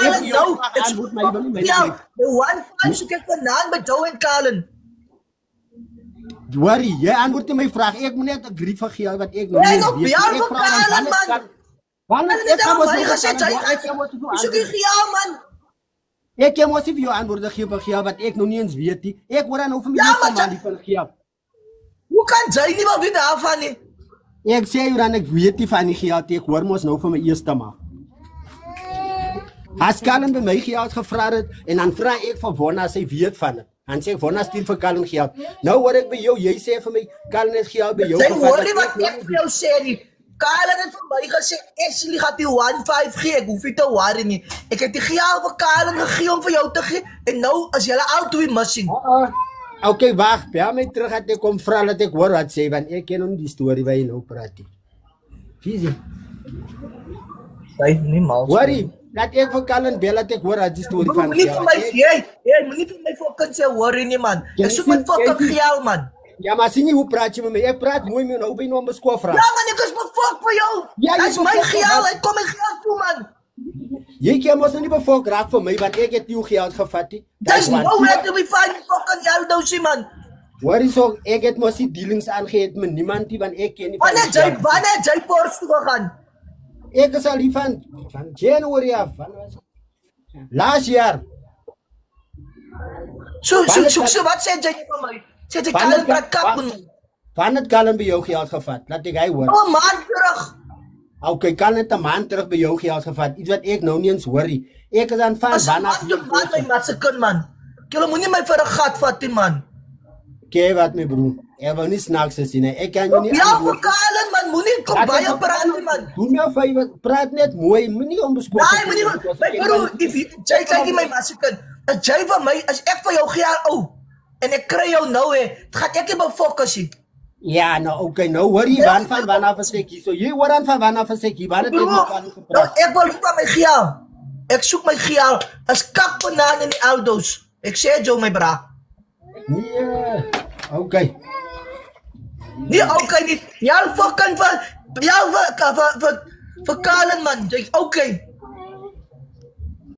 Kalen nou. The 1-5 soek ek vandaan by Joe en Kalen. Worry, jy antwoord my vraag. Ek moet net agree van gee wat ek nog nie weet. Jy nog Kalen man. Wanneer ek gaan my gesê soek jy gee man. Ek kan mos vir jou antwoorde gee van gee wat ek nog nie eens weet nie. Ek hoor dan of my man die van gee. Hoe kan jy nie wel weet daarvan nie? Ek sê jy dan ek weet nie van die gee ek hoor mos nou van my eerste ma. As Kalen by my geld gevra het en dan vra ek van Wonna sy weet van dit. Dan sê ek Wonna stuur vir Kalen geld. Nou hoor ek by jou, jy sê vir my Kalen het geld by jou. Jy hoor nie wat ek vir jou sê nie. Kalen het vir my gesê Ashley gaan die 1-5 gee. Ek hoef nie te worry nie. Ek het die geld vir Kalen gegee om vir jou te gee en nou as julle al twee missing. Okay, wag. Bel my terug dat ek kom vra dat ek hoor wat sê want ek ken hom die storie wat jy nou praat. Fisi. Sy nie mal. Worry. Laat ek vir Kalen bel dat ek hoor dat die storie van jy moenie vir my fucking sê worry nie man. Ek soek my fucking geld man. Ja, maar sien jy hoe praat jy met my? Ek praat mooi met nou by nou om beskof vra. Ja man, ek is befok vir jou. Dit is my geld, ek kom my geld toe man. Jy kan mos nie befok raak vir my want ek het jou geld gevat nie. Dis nou net om die fucking geld dousie man. Worry so, ek het mos die dealings aangehet met niemand nie want ek ken nie. Wanneer jy Porsche toe gaan? Ek is al hier van January af. Last year. So, wat sê jy van my? Sê jy Kalen praat kap met my? Van het Kalen by jou geld gevat? Laat ek hy hoor. 'n maand terug. Okay, Kalen het 'n maand terug by jou geld gevat. Iets wat ek nou nie eens hoor nie. Ek is aan van vanaf my massikin man. Jy moenie my vir 'n gat vat nie man. Kyk wat my broer. Ek wil nie snaaks sien nie. Ek kan jou nie ja, vir Kalen man, moenie kom baie praat nie man. Doen jou vyf praat net mooi, moenie onbeskof. Nee, moenie my broer, jy kyk my massikin. As jy vir my, as ek vir jou gee en ek kry jou nou gaan ek nie befokus nie. Ja, nou okay, nou hoor jy van vanaf as ek hier. So jy hoor dan van vanaf as ek hier. Wat het jy met kan gepraat? Ek wil vir my geld. Ek soek my geld as kak banaan in die Aldos. Ek sê jou my bra. Nee. Okay. Nee, okay nie. Jy fucking vir Kalen man. Jy okay.